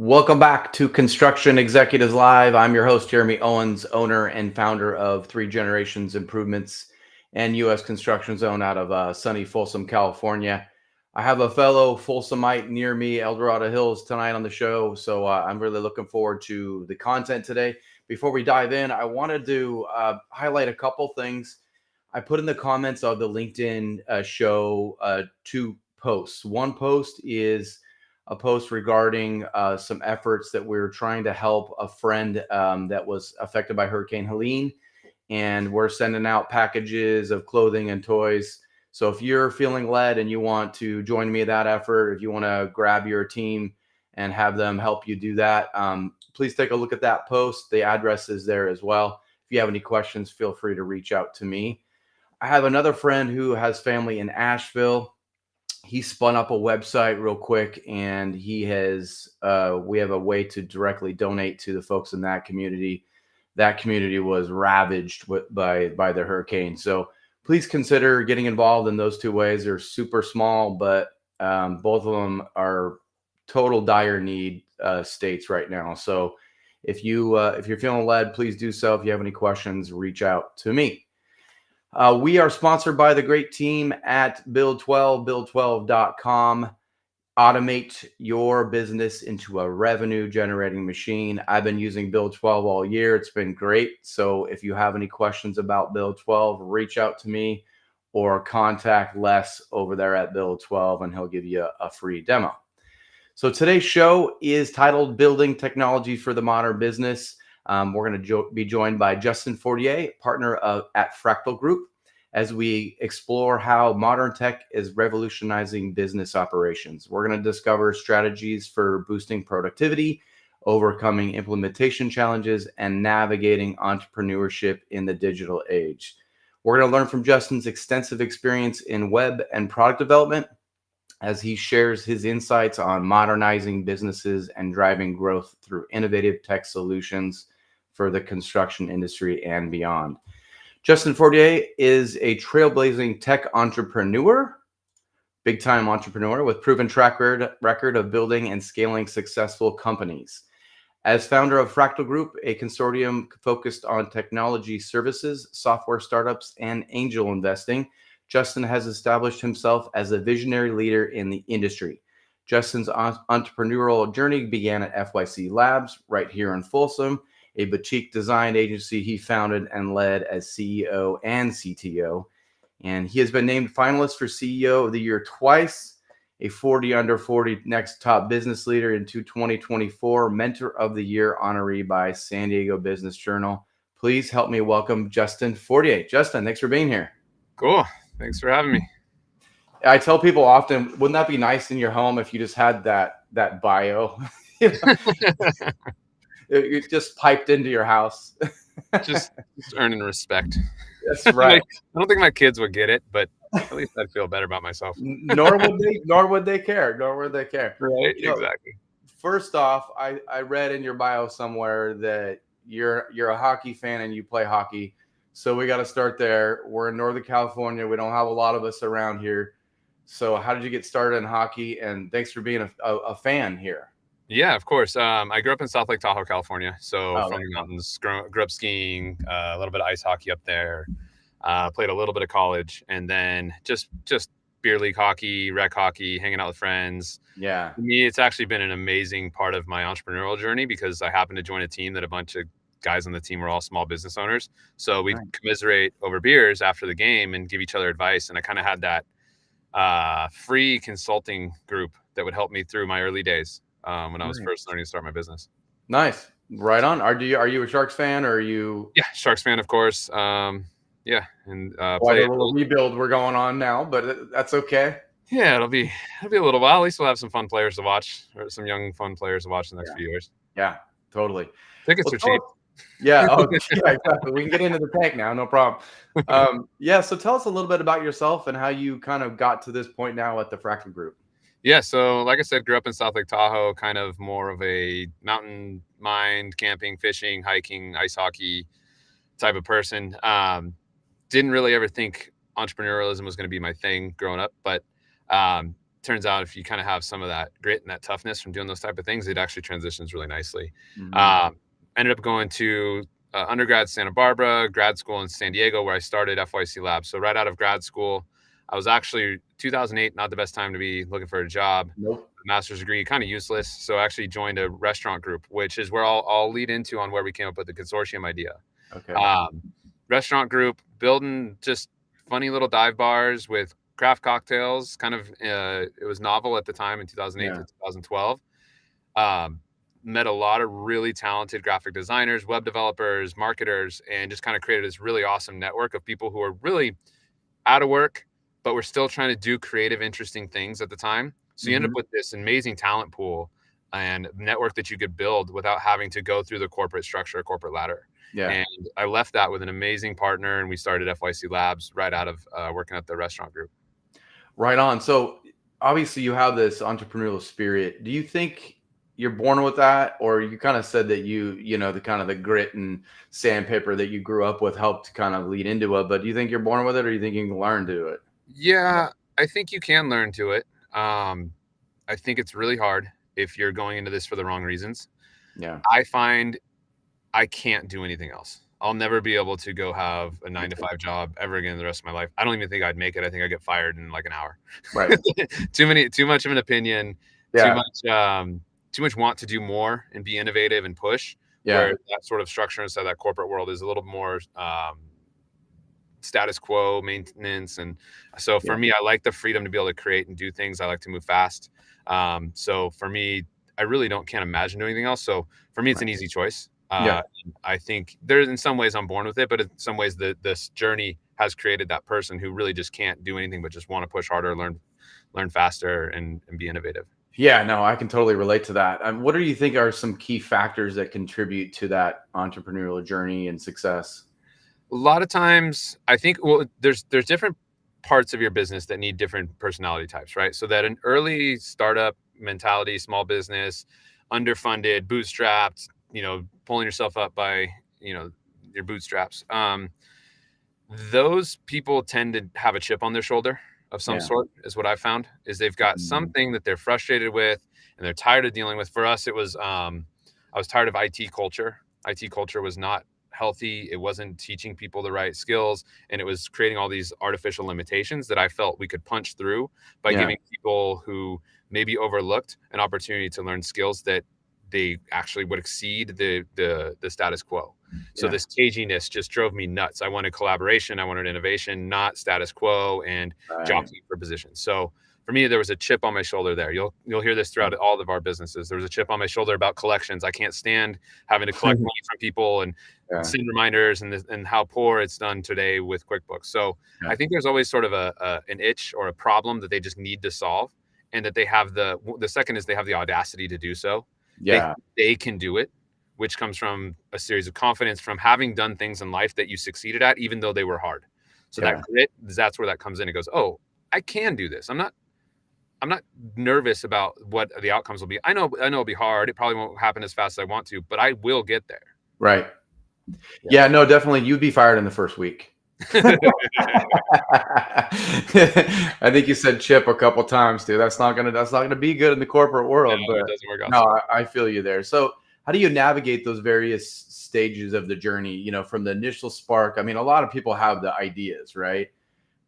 Welcome back to Construction Executives Live. I'm your host, Jeremy Owens, owner and founder of Three Generations Improvements and U.S. Construction Zone out of sunny Folsom, California. I have a fellow Folsomite near me, El Dorado Hills, tonight on the show. So I'm really looking forward to the content today. Before we dive in, I wanted to highlight a couple things. I put in the comments of the LinkedIn show two posts. One post is a post regarding some efforts that we're trying to help a friend that was affected by Hurricane Helene. And we're sending out packages of clothing and toys. So if you're feeling led and you want to join me in that effort, if you want to grab your team and have them help you do that, please take a look at that post. The address is there as well. If you have any questions, feel free to reach out to me. I have another friend who has family in Asheville. He spun up a website real quick, and we have a way to directly donate to the folks in that community. That community was ravaged by the hurricane. So please consider getting involved in those two ways. They're super small, but both of them are total dire need states right now. So if you're feeling led, please do so. If you have any questions, reach out to me. We are sponsored by the great team at Build12, build12.com. Automate your business into a revenue generating machine. I've been using Build12 all year. It's been great. So if you have any questions about Build12, reach out to me or contact Les over there at Build12 and he'll give you a free demo. So today's show is titled Building Technology for the Modern Business. We're going to be joined by Justin Fortier, partner at Fractal Group, as we explore how modern tech is revolutionizing business operations. We're going to discover strategies for boosting productivity, overcoming implementation challenges, and navigating entrepreneurship in the digital age. We're going to learn from Justin's extensive experience in web and product development as he shares his insights on modernizing businesses and driving growth through innovative tech solutions for the construction industry and beyond. Justin Fortier is a trailblazing tech entrepreneur, big-time entrepreneur with proven track record of building and scaling successful companies. As founder of Fractal Group, a consortium focused on technology services, software startups, and angel investing, Justin has established himself as a visionary leader in the industry. Justin's entrepreneurial journey began at FYC Labs right here in Folsom, a boutique design agency he founded and led as CEO and CTO. And he has been named finalist for CEO of the Year twice, a 40 under 40 next top business leader in 2024, Mentor of the Year honoree by San Diego Business Journal. Please help me welcome Justin Fortier. Justin, thanks for being here. Cool. Thanks for having me. I tell people often, wouldn't that be nice in your home if you just had that bio? It just piped into your house. just earning respect. That's right. I don't think my kids would get it, but at least I'd feel better about myself. Nor would they care. Right, exactly. First off, I read in your bio somewhere that you're a hockey fan and you play hockey. So we got to start there. We're in Northern California. We don't have a lot of us around here. So how did you get started in hockey? And thanks for being a fan here. Yeah, of course. I grew up in South Lake Tahoe, California. So from the mountains, grew up skiing, a little bit of ice hockey up there, played a little bit of college, and then just beer league hockey, rec hockey, hanging out with friends. Yeah. For me, it's actually been an amazing part of my entrepreneurial journey because I happened to join a team that a bunch of guys on the team were all small business owners. So we commiserate over beers after the game and give each other advice. And I kind of had that free consulting group that would help me through my early days when I was first learning to start my business. Nice. Right on. Are you a Sharks fan or are you? Yeah, Sharks fan, of course. Yeah. And play a little rebuild we're going on now, but that's okay. Yeah, it'll be a little while. At least we'll have some fun players to watch, or some young fun players to watch in the next few years. Yeah, totally. Tickets are cheap. Yeah. Oh, yeah, exactly. We can get into the tank now. No problem. So tell us a little bit about yourself and how you kind of got to this point now at the Fractal Group. Yeah. So like I said, grew up in South Lake Tahoe, kind of more of a mountain mind, camping, fishing, hiking, ice hockey type of person. Didn't really ever think entrepreneurialism was going to be my thing growing up, but turns out if you kind of have some of that grit and that toughness from doing those type of things, it actually transitions really nicely. Ended up going to undergrad Santa Barbara, grad school in San Diego, where I started FYC Labs. So right out of grad school, I was actually 2008, not the best time to be looking for a job. Nope. Master's degree, kind of useless. So I actually joined a restaurant group, which is where I'll lead into on where we came up with the consortium idea. Okay. Restaurant group, building just funny little dive bars with craft cocktails. Kind of, it was novel at the time in 2008 to 2012. Met a lot of really talented graphic designers, web developers, marketers, and just kind of created this really awesome network of people who are really out of work, but we're still trying to do creative, interesting things at the time. So you end up with this amazing talent pool and network that you could build without having to go through the corporate structure, corporate ladder. Yeah. And I left that with an amazing partner, and we started FYC Labs right out of working at the restaurant group. Right on. So obviously you have this entrepreneurial spirit. Do you think you're born with that, or you kind of said that you know, the kind of the grit and sandpaper that you grew up with helped kind of lead into it, but do you think you're born with it, or you think you can learn to do it? Yeah, I think you can learn to it. I think it's really hard if you're going into this for the wrong reasons. Yeah. I find I can't do anything else. I'll never be able to go have a 9-to-5 job ever again the rest of my life. I don't even think I'd make it. I think I'd get fired in like an hour. Right. Too much of an opinion, Yeah. too much want to do more and be innovative and push. Yeah. Where that sort of structure inside that corporate world is a little more status quo maintenance. And so for me, I like the freedom to be able to create and do things. I like to move fast. So for me, I really can't imagine doing anything else. So for me, it's an easy choice. I think there's, in some ways I'm born with it, but in some ways this journey has created that person who really just can't do anything but just want to push harder, learn faster, and be innovative. Yeah, no, I can totally relate to that. What do you think are some key factors that contribute to that entrepreneurial journey and success? A lot of times I think, well, there's different parts of your business that need different personality types, right? So that an early startup mentality, small business, underfunded, bootstrapped, pulling yourself up by, your bootstraps. Those people tend to have a chip on their shoulder of some sort, is what I found, is they've got something that they're frustrated with and they're tired of dealing with. For us, it was, I was tired of IT culture. IT culture was not healthy. It wasn't teaching people the right skills, and it was creating all these artificial limitations that I felt we could punch through by giving people who maybe overlooked an opportunity to learn skills that they actually would exceed the status quo. So this caginess just drove me nuts. I wanted collaboration, I wanted innovation, not status quo and jockeying for positions. So for me, there was a chip on my shoulder there. You'll hear this throughout all of our businesses. There was a chip on my shoulder about collections. I can't stand having to collect money from people and send reminders and how poor it's done today with QuickBooks. So I think there's always sort of an itch or a problem that they just need to solve, and that they have the second is they have the audacity to do so. They can do it, which comes from a series of confidence from having done things in life that you succeeded at, even though they were hard. So that grit, that's where that comes in. It goes, oh, I can do this. I'm not nervous about what the outcomes will be. I know it'll be hard. It probably won't happen as fast as I want to, but I will get there. Right. Yeah, no, definitely. You'd be fired in the first week. I think you said chip a couple times too. That's not gonna be good in the corporate world. No, but it doesn't work out. No, I feel you there. So how do you navigate those various stages of the journey? From the initial spark. I mean, a lot of people have the ideas, right?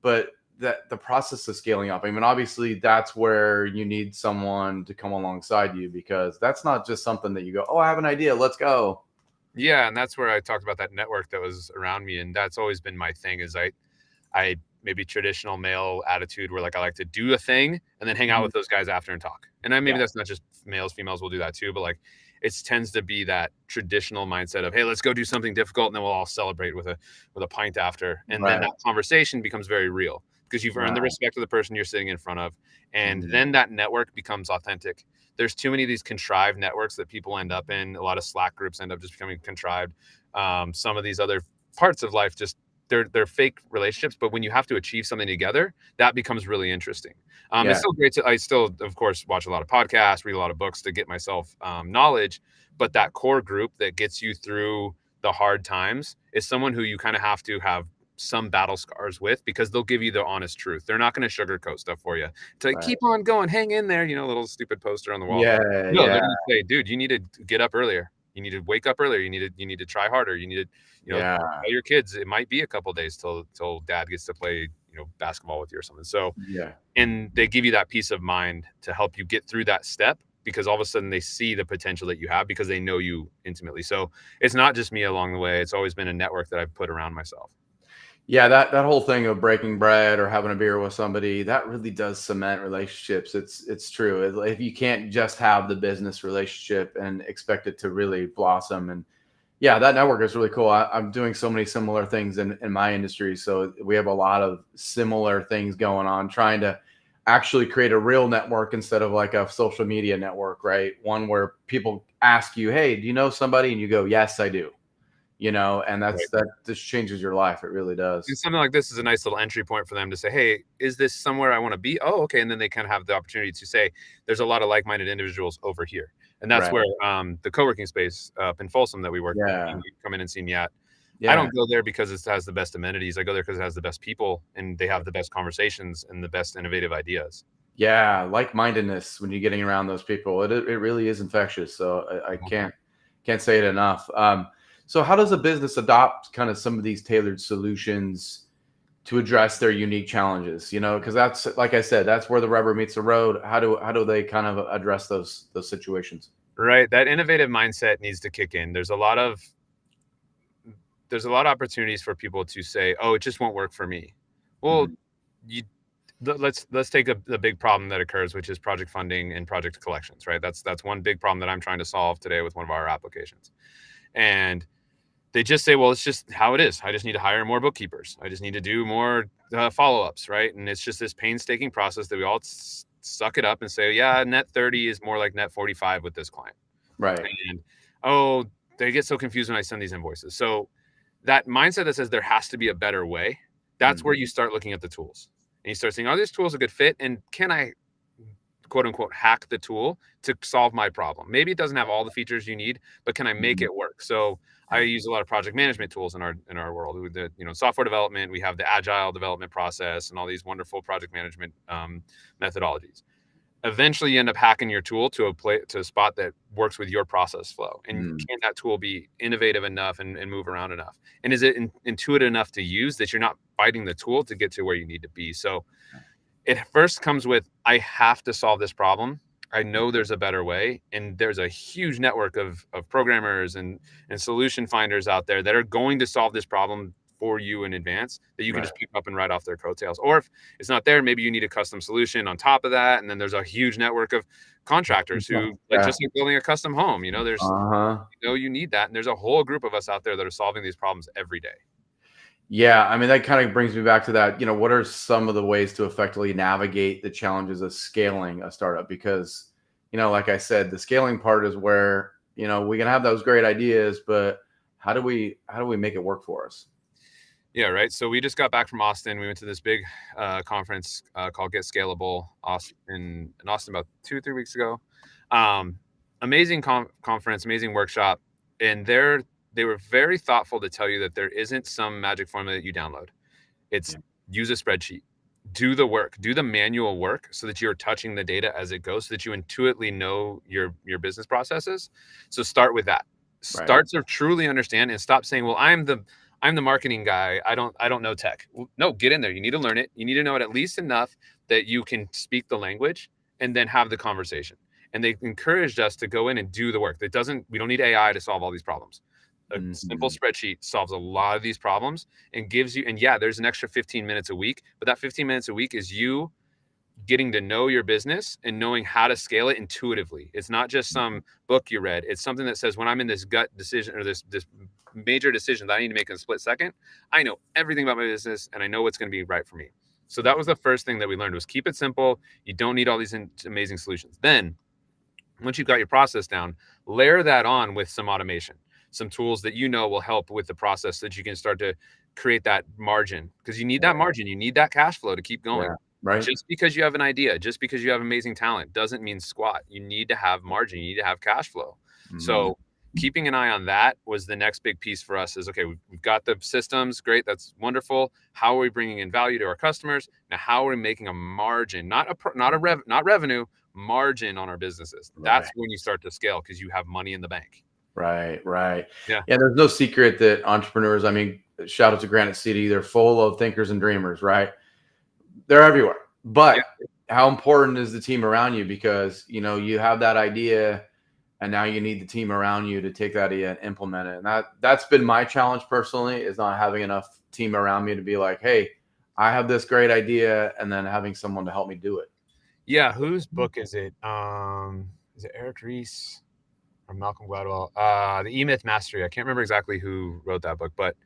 But the process of scaling up. I mean, obviously that's where you need someone to come alongside you, because that's not just something that you go, oh, I have an idea, let's go. Yeah, and that's where I talked about that network that was around me, and that's always been my thing. Is I maybe traditional male attitude where like I like to do a thing and then hang out with those guys after and talk. And maybe that's not just males, females will do that too, but like it tends to be that traditional mindset of, hey, let's go do something difficult and then we'll all celebrate with a pint after. And then that conversation becomes very real because you've earned the respect of the person you're sitting in front of. And then that network becomes authentic. There's too many of these contrived networks that people end up in. A lot of Slack groups end up just becoming contrived. Some of these other parts of life, just they're fake relationships. But when you have to achieve something together, that becomes really interesting. It's still great I still, of course, watch a lot of podcasts, read a lot of books to get myself knowledge. But that core group that gets you through the hard times is someone who you kind of have to have some battle scars with, because they'll give you the honest truth. They're not going to sugarcoat stuff for you. To like, Right. keep on going, hang in there, little stupid poster on the wall. Yeah, No, yeah, they're going to say, dude, you need to get up earlier. You need to wake up earlier. You need to try harder. You need to, yeah, tell your kids it might be a couple days till dad gets to play, basketball with you or something. So, yeah. and they give you that peace of mind to help you get through that step, because all of a sudden they see the potential that you have because they know you intimately. So it's not just me along the way. It's always been a network that I've put around myself. Yeah, that whole thing of breaking bread or having a beer with somebody, that really does cement relationships. It's true. If you can't just have the business relationship and expect it to really blossom, and yeah, that network is really cool. I'm doing so many similar things in my industry, so we have a lot of similar things going on, trying to actually create a real network instead of like a social media network, right? One where people ask you, "Hey, do you know somebody?" and you go, "Yes, I do." And Right. that just changes your life. It really And does. something like this is a nice little entry point for them to say, hey, is this somewhere I want to be? Oh, okay. And then they kind of have the opportunity to say, there's a lot of like-minded individuals over here. And that's Right. where the co-working space up in Folsom that we work in, Yeah. you've come in and seen yet. I Yeah. don't go there because it has the best amenities. I go there because it has the best people and they have the best conversations and the best innovative ideas. Yeah. Like-mindedness when you're getting around those people, it really is infectious. So I can't say it enough. So how does a business adopt kind of some of these tailored solutions to address their unique challenges? Because that's, like I said, that's where the rubber meets the road. How do they kind of address those situations? Right. That innovative mindset needs to kick in. There's a lot of opportunities for people to say, oh, it just won't work for me. Well, Mhm. you let's take the big problem that occurs, which is project funding and project collections, right? That's one big problem that I'm trying to solve today with one of our applications. And they just say, well, it's just how it is. I just need to hire more bookkeepers. I just need to do more follow-ups, right? And it's just this painstaking process that we all suck it up and say, yeah, net 30 is more like net 45 with this client. Right. And oh, they get so confused when I send these invoices. So that mindset that says there has to be a better way, that's Mhm. where you start looking at the tools. And you start saying, are these tools a good fit? And can I, quote unquote, hack the tool to solve my problem? Maybe it doesn't have all the features you need, but can I make Mhm. it work? So I Yeah. use a lot of project management tools in our world. With the software development, we have the agile development process and all these wonderful project management methodologies. Eventually you end up hacking your tool to a spot that works with your process flow. And Mhm. can that tool be innovative enough and move around enough? And is it intuitive enough to use that you're not fighting the tool to get to where you need to be? So it first comes with, I have to solve this problem. I know there's a better way. And there's a huge network of programmers and solution finders out there that are going to solve this problem for you in advance, that you can Right. just pick up and write off their coattails. Or if it's not there, maybe you need a custom solution on top of that. And then there's a huge network of contractors who, like, Yeah. just like building a custom home, Uh-huh. you need that. And there's a whole group of us out there that are solving these problems every day. Yeah, I mean, that kind of brings me back to that. What are some of the ways to effectively navigate the challenges of scaling a startup? Because, like I said, the scaling part is where, we can have those great ideas, but how do we make it work for us? Yeah, right. So we just got back from Austin. We went to this big conference called Get Scalable in Austin about 2 or 3 weeks ago. Um, amazing conference, amazing workshop, and they were very thoughtful to tell you that there isn't some magic formula that you download. It's Yeah. use a spreadsheet, do the work, do the manual work, so that you're touching the data as it goes, so that you intuitively know your business processes. So start with that. Right. Start to truly understand and stop saying, "Well, I'm the marketing guy. I don't know tech." No, get in there. You need to learn it. You need to know it at least enough that you can speak the language and then have the conversation. And they encouraged us to go in and do the work. We don't need AI to solve all these problems. A simple Mhm. spreadsheet solves a lot of these problems and gives you, and yeah, there's an extra 15 minutes a week, but that 15 minutes a week is you getting to know your business and knowing how to scale it intuitively. It's not just some book you read. It's something that says, when I'm in this gut decision or this major decision that I need to make in a split second, I know everything about my business and I know what's going to be right for me. So that was the first thing that we learned, was keep it simple. You don't need all these amazing solutions. Then once you've got your process down, layer that on with some automation, some tools that will help with the process, so that you can start to create that margin, because you need that margin. You need that cash flow to keep Yeah. going. Right. Just because you have an idea, just because you have amazing talent, doesn't mean squat. You need to have margin. You need to have cash flow. Mhm. So keeping an eye on that was the next big piece for us. Is okay, we've got the systems, great, that's wonderful. How are we bringing in value to our customers? Now, how are we making a margin, not revenue, margin on our businesses? That's Right. when you start to scale, because you have money in the bank. Right. Yeah. Yeah, there's no secret that entrepreneurs, I mean, shout out to Granite City, they're full of thinkers and dreamers, right? They're everywhere. Yeah. But how important is the team around you? Because, you have that idea and now you need the team around you to take that idea and implement it. And that's been my challenge personally, is not having enough team around me to be like, hey, I have this great idea, and then having someone to help me do it. Yeah. Whose book is it? Is it Eric Ries or Malcolm Gladwell? The E-Myth Mastery. I can't remember exactly who wrote that book, but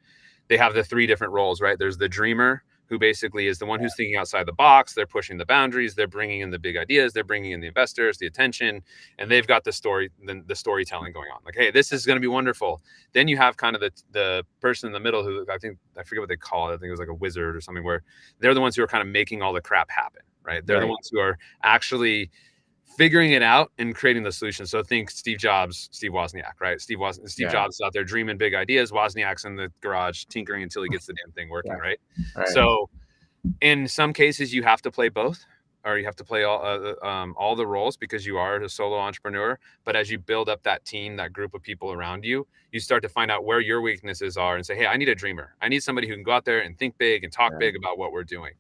they have the 3 different roles, right? There's the dreamer, who basically is the one who's thinking outside the box. They're pushing the boundaries. They're bringing in the big ideas. They're bringing in the investors, the attention, and they've got the storytelling going on. Like, hey, this is going to be wonderful. Then you have kind of the person in the middle who, I forget what they call it. I think it was like a wizard or something, where they're the ones who are kind of making all the crap happen, right? They're the ones who are actually figuring it out and creating the solution. So think Steve Jobs, Steve Wozniak, right? Steve Jobs is out there dreaming big ideas. Wozniak's in the garage tinkering until he gets the damn thing working, right? So in some cases, you have to play both, or you have to play all the roles, because you are a solo entrepreneur. But as you build up that team, that group of people around you, you start to find out where your weaknesses are and say, hey, I need a dreamer. I need somebody who can go out there and think big and talk big about what we're doing.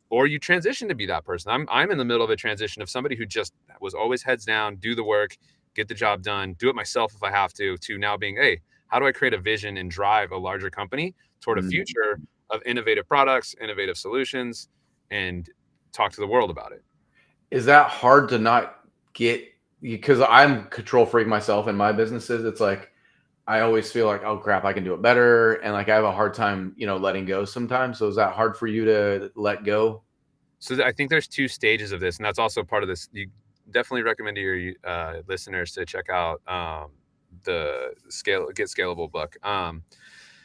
Or you transition to be that person. I'm in the middle of a transition of somebody who just was always heads down, do the work, get the job done, do it myself if I have to now being, hey, how do I create a vision and drive a larger company toward a future of innovative products, innovative solutions, and talk to the world about it? Is that hard to not get? Because I'm control freak myself in my businesses. It's like, I always feel like, oh crap, I can do it better. And like, I have a hard time, letting go sometimes. So is that hard for you to let go? So I think there's 2 stages of this, and that's also part of this. You definitely recommend to your listeners to check out the Get Scalable book.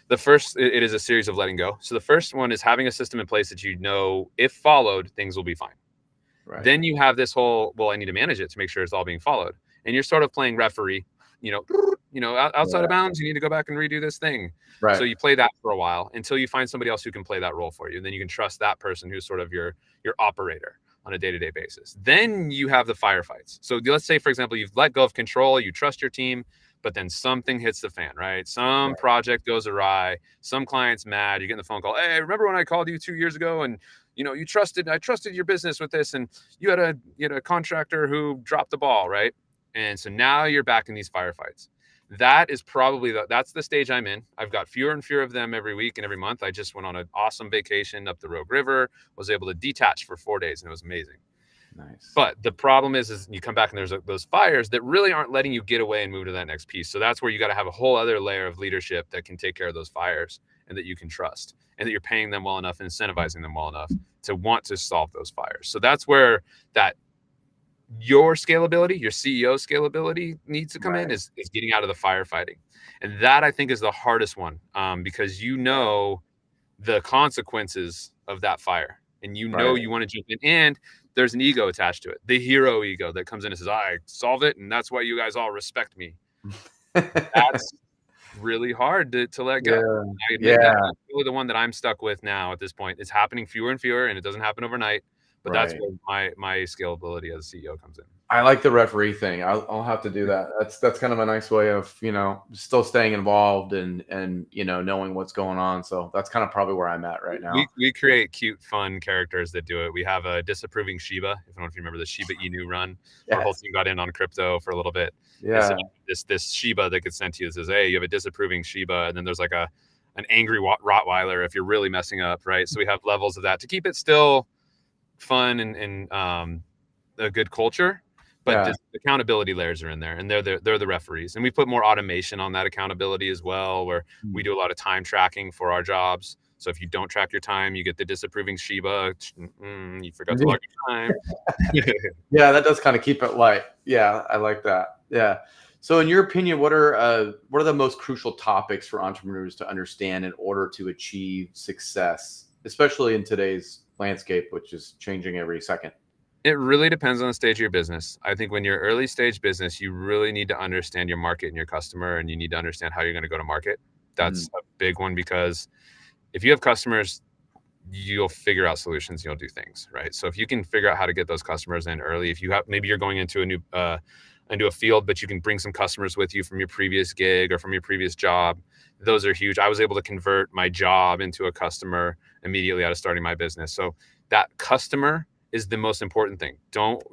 The first, it is a series of letting go. So the first one is having a system in place that, if followed, things will be fine. Right. Then you have this whole, well, I need to manage it to make sure it's all being followed. And you're sort of playing referee, outside of bounds, you need to go back and redo this thing. Right. So you play that for a while until you find somebody else who can play that role for you. And then you can trust that person who's sort of your operator on a day-to-day basis. Then you have the firefights. So let's say, for example, you've let go of control, you trust your team, but then something hits the fan, right? Some project goes awry, some client's mad, you get the phone call, hey, remember when I called you 2 years ago and I trusted your business with this, and you had a contractor who dropped the ball, right? And so now you're back in these firefights. That is probably that's the stage I'm in. I've got fewer and fewer of them every week and every month. I just went on an awesome vacation up the Rogue River, was able to detach for 4 days, and it was amazing. Nice. But the problem is you come back and there's those fires that really aren't letting you get away and move to that next piece. So that's where you got to have a whole other layer of leadership that can take care of those fires and that you can trust, and that you're paying them well enough and incentivizing them well enough to want to solve those fires. So that's where your scalability, your CEO scalability needs to come in, is getting out of the firefighting. And that, I think, is the hardest one, because the consequences of that fire, and you want to jump in, and there's an ego attached to it, the hero ego that comes in and says, I solve it, and that's why you guys all respect me. That's really hard to let go. I admit that. That's really the one that I'm stuck with now at this point. It's happening fewer and fewer, and it doesn't happen overnight. But that's where my scalability as a CEO comes in. I like the referee thing. I'll have to do that. That's kind of a nice way of, still staying involved and knowing what's going on. So that's kind of probably where I'm at right now. We create cute, fun characters that do it. We have a disapproving Shiba. I don't know if you remember the Shiba Inu run. Yes. Our whole team got in on crypto for a little bit. Yeah. So this Shiba that gets sent to you says, hey, you have a disapproving Shiba, and then there's like an angry Rottweiler if you're really messing up, right? So we have levels of that to keep it still fun and a good culture. But the accountability layers are in there, and they're the referees. And we put more automation on that accountability as well, where we do a lot of time tracking for our jobs. So if you don't track your time, you get the disapproving Shiba. You forgot to log your time. Yeah, that does kind of keep it light. Yeah, I like that. Yeah. So in your opinion, what are the most crucial topics for entrepreneurs to understand in order to achieve success, especially in today's landscape, which is changing every second? It really depends on the stage of your business. I think when you're early stage business, you really need to understand your market and your customer, and you need to understand how you're going to go to market. That's a big one, because if you have customers, you'll figure out solutions, you'll do things, right? So if you can figure out how to get those customers in early, if you have, maybe you're going into a new into a field, but you can bring some customers with you from your previous gig or from your previous job, those are huge. I was able to convert my job into a customer immediately out of starting my business. So that customer is the most important thing.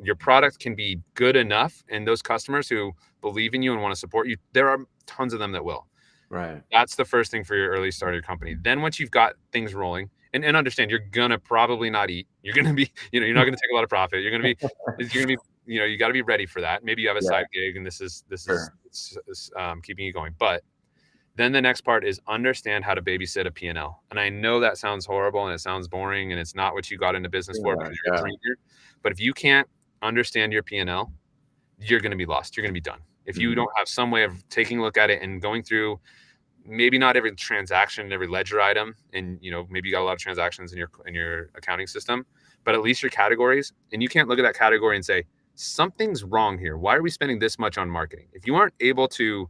Your product can be good enough, and those customers who believe in you and want to support you, there are tons of them that will. Right. That's the first thing for your early starter company. Then once you've got things rolling, and understand, you're gonna probably not eat. You're gonna be, you're not gonna take a lot of profit. You're gonna be, you got to be ready for that. Maybe you have a side gig, and this is Sure. keeping you going. But then the next part is understand how to babysit a P&L. And I know that sounds horrible and it sounds boring and it's not what you got into business for, because you're a trainer. But if you can't understand your P&L, you're going to be lost. You're going to be done. If you don't have some way of taking a look at it and going through, maybe not every transaction, every ledger item, and maybe you got a lot of transactions in your accounting system, but at least your categories. And you can't look at that category and say, something's wrong here. Why are we spending this much on marketing? If you aren't able to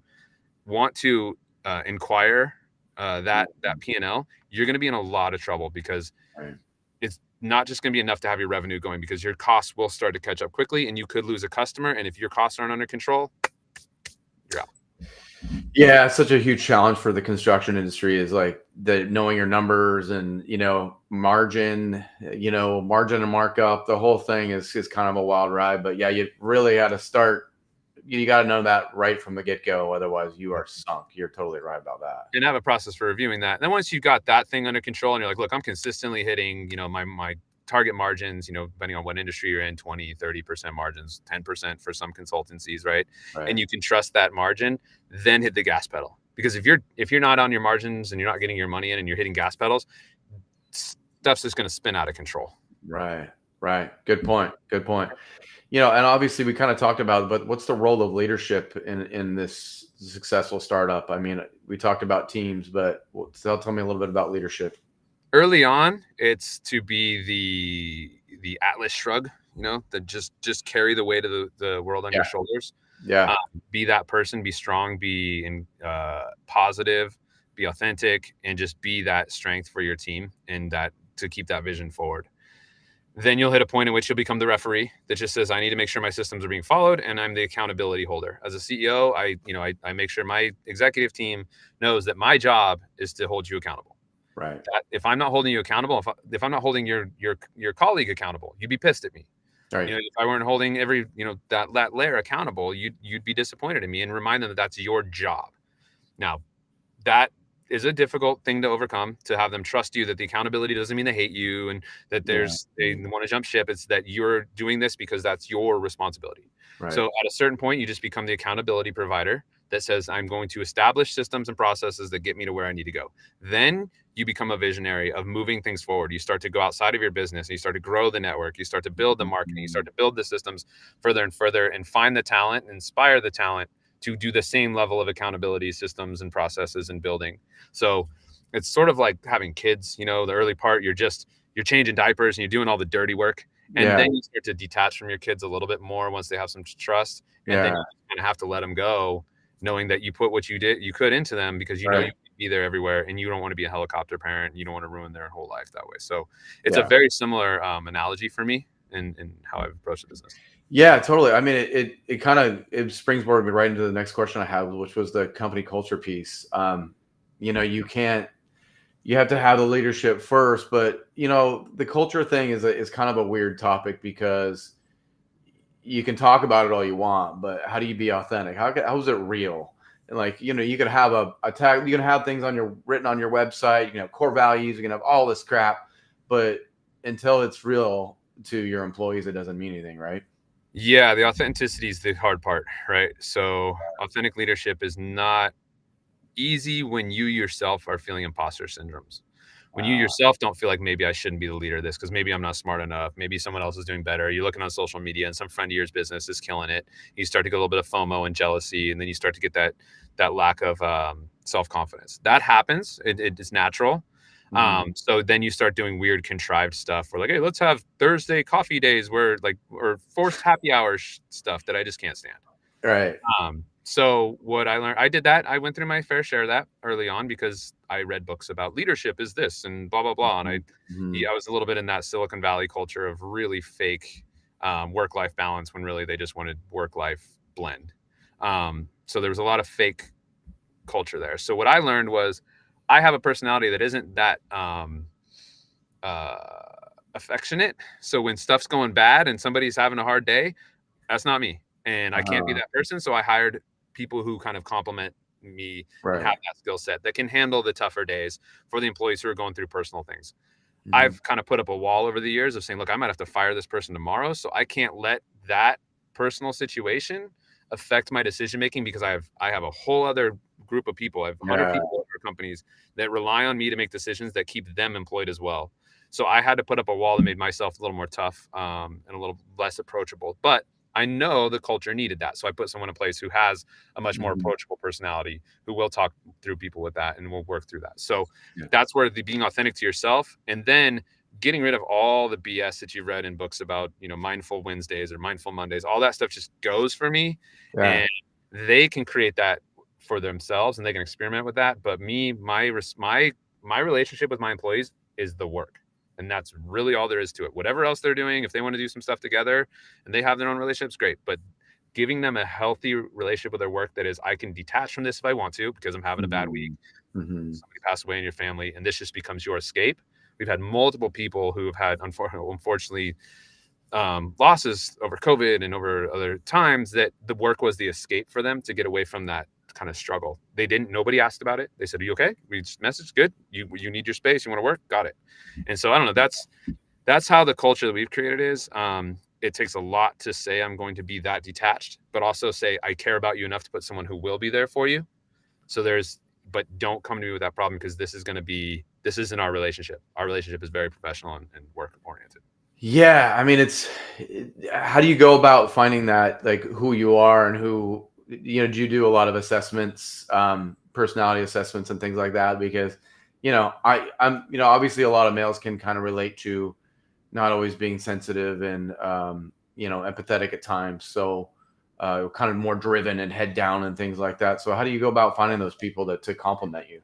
want to inquire that P&L, you're going to be in a lot of trouble, because it's not just going to be enough to have your revenue going, because your costs will start to catch up quickly and you could lose a customer. And if your costs aren't under control, you're out. Yeah, it's such a huge challenge for the construction industry, is like knowing your numbers and, margin, margin and markup. The whole thing is kind of a wild ride. But yeah, you really got to start. You got to know that right from the get-go. Otherwise, you are sunk. You're totally right about that. And have a process for reviewing that. And then once you've got that thing under control and you're like, look, I'm consistently hitting, my target margins, depending on what industry you're in, 20, 30% margins, 10% for some consultancies, right? And you can trust that margin, then hit the gas pedal. Because if you're not on your margins and you're not getting your money in and you're hitting gas pedals, stuff's just going to spin out of control. Right. Good point. And obviously we kind of talked about it, but what's the role of leadership in this successful startup? I mean, we talked about teams, but tell me a little bit about leadership. Early on, it's to be the Atlas shrug, that just carry the weight of the world on your shoulders. Yeah. Be that person, be strong, be positive, be authentic, and just be that strength for your team, and that to keep that vision forward. Then you'll hit a point in which you'll become the referee that just says, I need to make sure my systems are being followed, and I'm the accountability holder. As a CEO, I make sure my executive team knows that my job is to hold you accountable. Right. That if I'm not holding you accountable, if I'm not holding your colleague accountable, you'd be pissed at me. Right. If I weren't holding every that layer accountable, you'd be disappointed in me, and remind them that that's your job. Now, that is a difficult thing to overcome, to have them trust you, that the accountability doesn't mean they hate you and that they want to jump ship. It's that you're doing this because that's your responsibility. Right. So at a certain point, you just become the accountability provider that says, I'm going to establish systems and processes that get me to where I need to go. Then you become a visionary of moving things forward. You start to go outside of your business and you start to grow the network. You start to build the marketing. You start to build the systems further and further, and find the talent, and inspire the talent to do the same level of accountability systems and processes and building. So it's sort of like having kids, the early part, you're changing diapers and you're doing all the dirty work. And then you start to detach from your kids a little bit more once they have some trust. And then you kind of have to let them go, knowing that you put what you could into them, because you know you can be there everywhere, and you don't want to be a helicopter parent. You don't want to ruin their whole life that way. So it's a very similar analogy for me in how I've approached the business. Yeah, totally. I mean, it kind of springboarded me right into the next question I had, which was the company culture piece. You have to have the leadership first, but the culture thing is kind of a weird topic, because you can talk about it all you want, but how do you be authentic? How is it real? And you could have a tag, you can have things written on your website, you can have core values, you can have all this crap, but until it's real to your employees, it doesn't mean anything, right? Yeah, the authenticity is the hard part, right? So authentic leadership is not easy when you yourself are feeling imposter syndromes. When you yourself don't feel like, maybe I shouldn't be the leader of this because maybe I'm not smart enough. Maybe someone else is doing better. You're looking on social media and some friend of yours business is killing it. You start to get a little bit of FOMO and jealousy, and then you start to get that lack of self-confidence. That happens. It is natural. So then you start doing weird contrived stuff where like, hey, let's have Thursday coffee days where like, or forced happy hour stuff that I just can't stand. Right. So what I learned, I did that. I went through my fair share of that early on because I read books about leadership is this and blah, blah, blah. And I was a little bit in that Silicon Valley culture of really fake work-life balance when really they just wanted work-life blend. So there was a lot of fake culture there. So what I learned was I have a personality that isn't that affectionate. So when stuff's going bad and somebody's having a hard day, that's not me. And I can't be that person. So I hired people who kind of complement me and have that skill set that can handle the tougher days for the employees who are going through personal things. I've kind of put up a wall over the years of saying, look, I might have to fire this person tomorrow. So I can't let that personal situation affect my decision making because I have a whole other group of people. I have 100 people at our companies that rely on me to make decisions that keep them employed as well. So I had to put up a wall that made myself a little more tough and a little less approachable. But I know the culture needed that. So I put someone in place who has a much more approachable personality, who will talk through people with that and will work through that. So that's where the being authentic to yourself and then getting rid of all the BS that you've read in books about, mindful Wednesdays or mindful Mondays, all that stuff just goes for me. And they can create that for themselves and they can experiment with that. But me, my relationship with my employees is the work. And that's really all there is to it. Whatever else they're doing, if they want to do some stuff together and they have their own relationships, great. But giving them a healthy relationship with their work that is, I can detach from this if I want to because I'm having a bad week. Somebody passed away in your family, and this just becomes your escape. We've had multiple people who have had, unfortunately, losses over COVID and over other times that the work was the escape for them to get away from that kind of struggle. Nobody asked about it. They said, are you okay? We just messaged, good. You need your space. You want to work? Got it. And so I don't know, that's how the culture that we've created is. It takes a lot to say I'm going to be that detached, but also say I care about you enough to put someone who will be there for you. So but don't come to me with that problem because this isn't our relationship. Our relationship is very professional and work oriented. Yeah, I mean, how do you go about finding that, like who you are and who, do you do a lot of assessments, personality assessments and things like that? Because, I'm, obviously a lot of males can kind of relate to not always being sensitive and, empathetic at times. So, kind of more driven and head down and things like that. So how do you go about finding those people to complement you?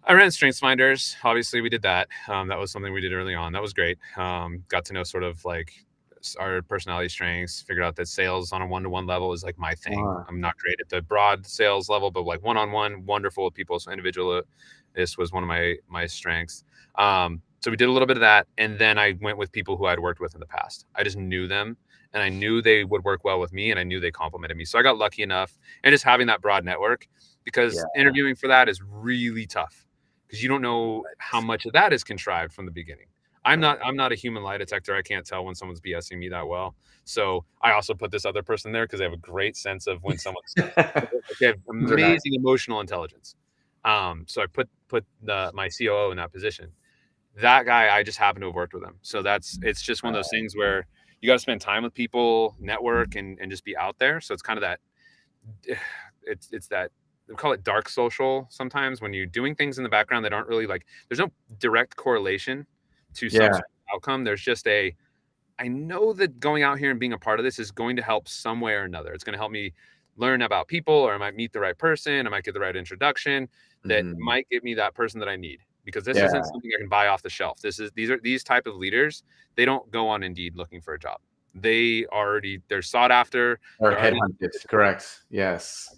I ran StrengthsFinders. Obviously, we did that. That was something we did early on. That was great. Got to know sort of like our personality strengths. Figured out that sales on a one-to-one level is like my thing. I'm not great at the broad sales level, but like one-on-one, wonderful with people. So individualist was one of my strengths. So we did a little bit of that, and then I went with people who I'd worked with in the past. I just knew them, and I knew they would work well with me, and I knew they complimented me. So I got lucky enough, and just having that broad network, because interviewing for that is really tough. Because you don't know how much of that is contrived from the beginning. I'm not a human lie detector. I can't tell when someone's BSing me that well. So I also put this other person there because they have a great sense of when someone's they have amazing emotional intelligence. So I put my COO in that position. That guy, I just happen to have worked with him. So it's just one of those things where you got to spend time with people, network, and just be out there. So it's kind of that. It's that. We call it dark social sometimes when you're doing things in the background that aren't really like, there's no direct correlation to some sort of outcome. There's just I know that going out here and being a part of this is going to help some way or another. It's going to help me learn about people, or I might meet the right person. I might get the right introduction that might give me that person that I need, because this isn't something I can buy off the shelf. These type of leaders. They don't go on Indeed looking for a job. They're sought after. Or headhunted. Correct. Yes.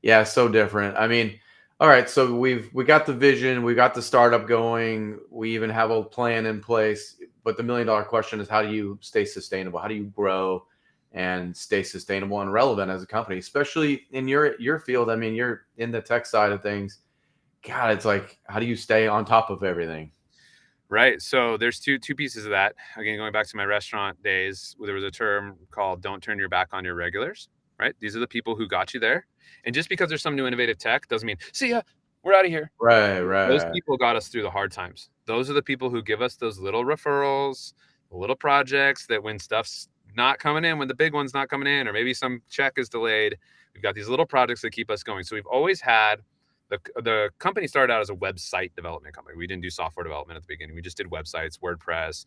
Yeah, so different. I mean, all right, so we got the vision, we got the startup going, we even have a plan in place, but the $1 million question is, how do you stay sustainable? How do you grow and stay sustainable and relevant as a company, especially in your field? I mean, you're in the tech side of things. God, it's like, how do you stay on top of everything? Right. So there's two pieces of that. Again, going back to my restaurant days, there was a term called "don't turn your back on your regulars." Right. These are the people who got you there. And just because there's some new innovative tech doesn't mean, see ya, we're out of here. Right. Those people got us through the hard times. Those are the people who give us those little referrals, little projects that when stuff's not coming in, when the big one's not coming in, or maybe some check is delayed, we've got these little projects that keep us going. So we've always had The company started out as a website development company. We didn't do software development at the beginning. We just did websites, WordPress,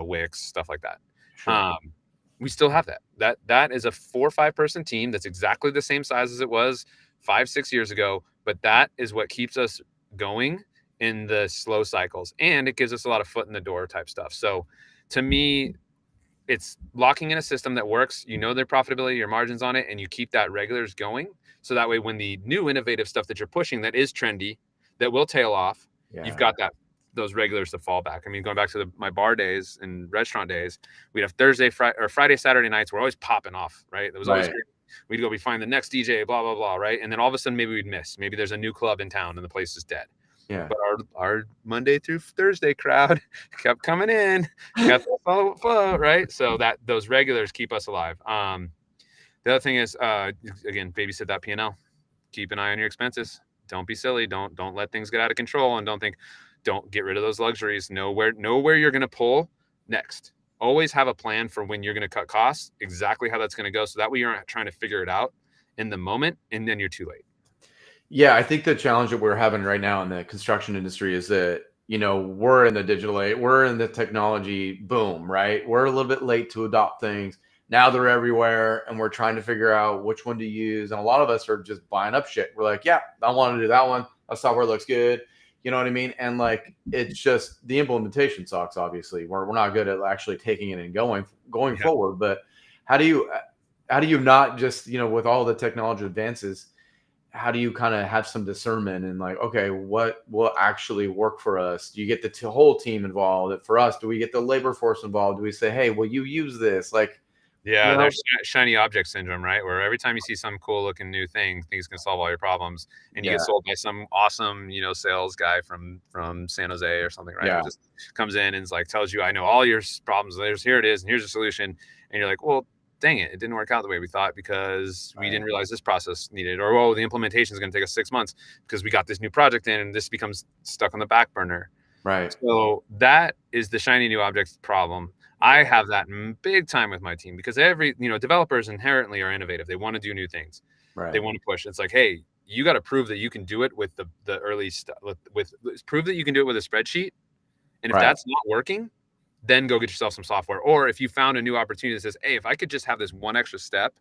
Wix, stuff like that. Sure. We still have that. That is a 4 or 5 person team that's exactly the same size as it was 5, 6 years ago. But that is what keeps us going in the slow cycles, and it gives us a lot of foot in the door type stuff. So to me, it's locking in a system that works, their profitability, your margins on it, and you keep that regulars going. So that way, when the new innovative stuff that you're pushing that is trendy, that will tail off, you've got those regulars to fall back. I mean, going back to my bar days and restaurant days, we'd have Friday, Saturday nights. We're always popping off, right? It was always great. We'd go, we find the next DJ, blah, blah, blah, right? And then all of a sudden, maybe we'd miss. Maybe there's a new club in town and the place is dead. Yeah. But our Monday through Thursday crowd kept coming in, kept flow, right? So that those regulars keep us alive. The other thing is, again, babysit that P&L. Keep an eye on your expenses. Don't be silly. Don't let things get out of control, and don't get rid of those luxuries. Know where you're going to pull next. Always have a plan for when you're going to cut costs, exactly how that's going to go. So that way you aren't trying to figure it out in the moment, and then you're too late. Yeah, I think the challenge that we're having right now in the construction industry is that, we're in the digital age, we're in the technology boom, right? We're a little bit late to adopt things. Now they're everywhere, and we're trying to figure out which one to use. And a lot of us are just buying up shit. We're like, yeah, I want to do that one. That software looks good. You know what I mean? And like, it's just the implementation sucks. Obviously, we're not good at actually taking it and going forward. But how do you not just, with all the technology advances, how do you kind of have some discernment and like, okay, what will actually work for us? Do you get the whole team involved? For us, do we get the labor force involved? Do we say, hey, will you use this? Like, yeah, there's shiny object syndrome, right? Where every time you see some cool looking new thing, things can solve all your problems, and you get sold by some awesome, sales guy from San Jose or something, right? Who just comes in and is like, tells you, I know all your problems. Here it is, and here's a solution. And you're like, well, dang it didn't work out the way we thought because we didn't realize this process needed, or the implementation is going to take us 6 months because we got this new project in and this becomes stuck on the back burner. Right. So that is the shiny new object problem. I have that big time with my team because developers inherently are innovative. They want to do new things. Right. They want to push. It's like, hey, you got to prove that you can do it with the early stuff. Prove that you can do it with a spreadsheet. And if that's not working, then go get yourself some software. Or if you found a new opportunity that says, hey, if I could just have this one extra step,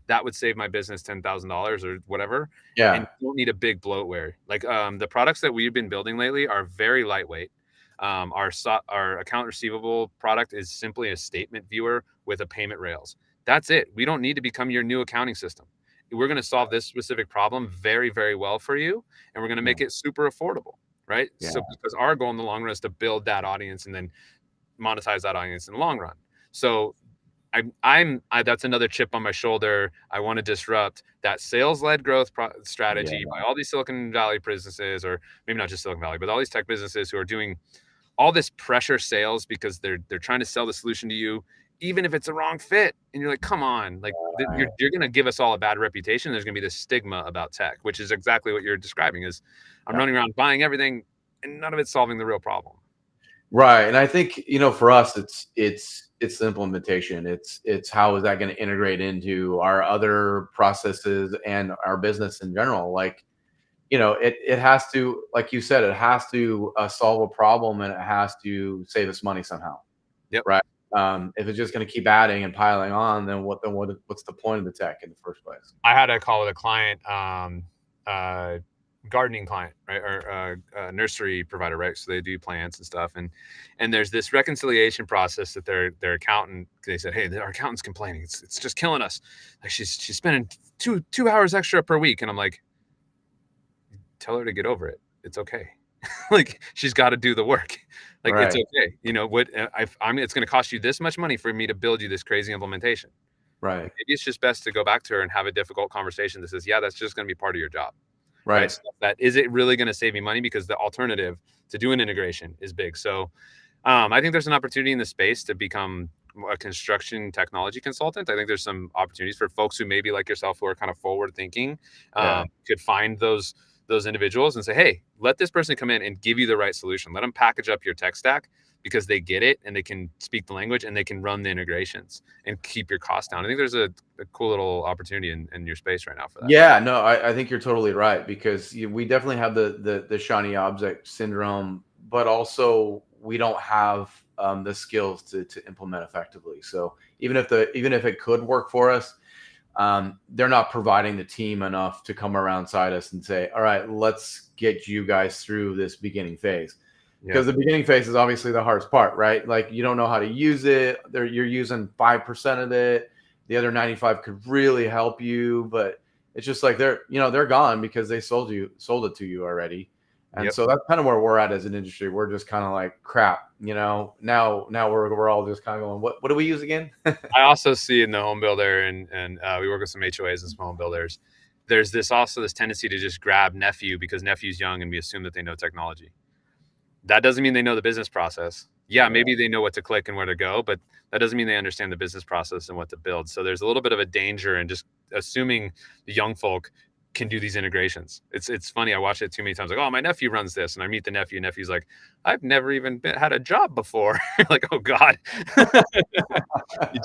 that would save my business $10,000 or whatever. Yeah. And you don't need a big bloatware. Like the products that we've been building lately are very lightweight. Our account receivable product is simply a statement viewer with a payment rails. That's it. We don't need to become your new accounting system. We're going to solve this specific problem very, very well for you. And we're going to make it super affordable, right? Yeah. So because our goal in the long run is to build that audience and then monetize that audience in the long run. So that's another chip on my shoulder. I want to disrupt that sales-led growth strategy by all these Silicon Valley businesses, or maybe not just Silicon Valley, but all these tech businesses who are doing all this pressure sales because they're trying to sell the solution to you, even if it's a wrong fit. And you're like, come on, like you're going to give us all a bad reputation. There's going to be this stigma about tech, which is exactly what you're describing. Is I'm running around buying everything, and none of it's solving the real problem. Right. And I think, for us, it's the implementation. It's how is that going to integrate into our other processes and our business in general? Like, it has to, like you said, it has to solve a problem, and it has to save us money somehow. Yep. Right. If it's just going to keep adding and piling on, then what's the point of the tech in the first place? I had a call with a client, gardening client, right, or a nursery provider, right? So they do plants and stuff, and there's this reconciliation process that their accountant, they said, hey, our accountant's complaining, it's just killing us. Like she's spending two hours extra per week, and I'm like, tell her to get over it. It's okay. Like she's got to do the work. Like it's okay. It's going to cost you this much money for me to build you this crazy implementation. Right. Maybe it's just best to go back to her and have a difficult conversation that says, yeah, that's just going to be part of your job. Right. So that is it really going to save me money, because the alternative to do an integration is big. So I think there's an opportunity in the space to become a construction technology consultant. I think there's some opportunities for folks who maybe like yourself, who are kind of forward thinking, could find those individuals and say, hey, let this person come in and give you the right solution. Let them package up your tech stack because they get it and they can speak the language and they can run the integrations and keep your costs down. I think there's a cool little opportunity in your space right now for that. Yeah, no, I think you're totally right, because we definitely have the shiny object syndrome, but also we don't have the skills to implement effectively. So even if it could work for us, they're not providing the team enough to come around side us and say, all right, let's get you guys through this beginning phase. Yeah. Because the beginning phase is obviously the hardest part, right? Like, you don't know how to use it. You're using 5% of it. The other 95 could really help you, but it's just like they're gone because they sold it to you already. And Yep. so that's kind of where we're at as an industry. We're just kind of like, crap, now we're all just kind of going, what do we use again? I also see in the home builder and we work with some HOAs and small home builders. There's this tendency to just grab nephew because nephew's young and we assume that they know technology. That doesn't mean they know the business process. Yeah, maybe they know what to click and where to go, but that doesn't mean they understand the business process and what to build. So there's a little bit of a danger in just assuming the young folk can do these integrations. It's funny. I watch it too many times. Like, oh, my nephew runs this, and I meet the nephew. Nephew's like, I've never even had a job before. Like, oh God,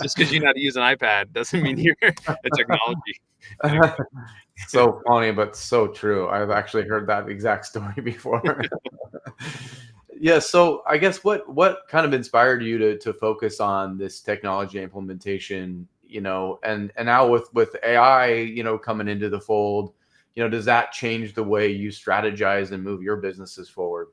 just because you know how to use an iPad doesn't mean you're a technology. So funny, but so true. I've actually heard that exact story before. Yeah. So I guess what kind of inspired you to focus on this technology implementation, and now with AI, coming into the fold, does that change the way you strategize and move your businesses forward?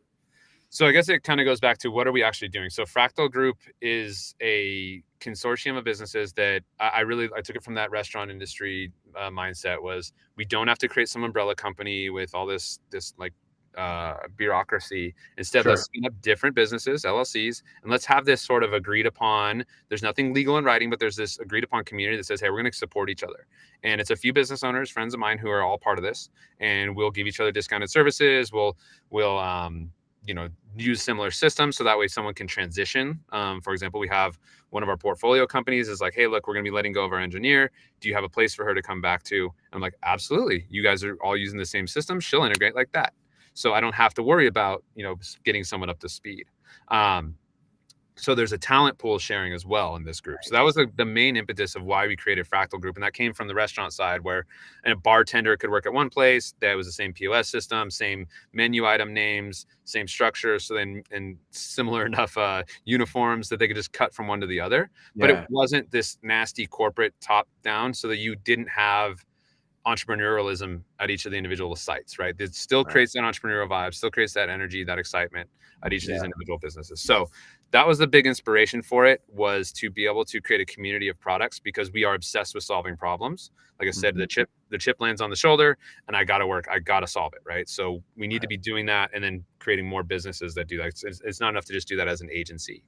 So I guess it kind of goes back to what are we actually doing? So Fractal Group is a consortium of businesses that I took it from that restaurant industry mindset. Was we don't have to create some umbrella company with all this like bureaucracy. Instead, let's Sure. spin up different businesses, LLCs, and let's have this sort of agreed upon. There's nothing legal in writing, but there's this agreed upon community that says, hey, we're going to support each other. And it's a few business owners, friends of mine, who are all part of this, and we'll give each other discounted services. We'll use similar systems so that way someone can transition. For example, we have one of our portfolio companies is like, hey, look, we're going to be letting go of our engineer. Do you have a place for her to come back to? I'm like, absolutely. You guys are all using the same system. She'll integrate like that. So I don't have to worry about, getting someone up to speed. So there's a talent pool sharing as well in this group. So that was the main impetus of why we created Fractal Group. And that came from the restaurant side where a bartender could work at one place. That was the same POS system, same menu item names, same structure. So then, and similar enough uniforms that they could just cut from one to the other. But it wasn't this nasty corporate top down so that you didn't have entrepreneurialism at each of the individual sites, right? It still creates that entrepreneurial vibe, still creates that energy, that excitement at each of these individual businesses. So that was the big inspiration for it, was to be able to create a community of products because we are obsessed with solving problems. Like I said, the chip lands on the shoulder and I got to solve it. Right. So we need to be doing that and then creating more businesses that do that. It's not enough to just do that as an agency.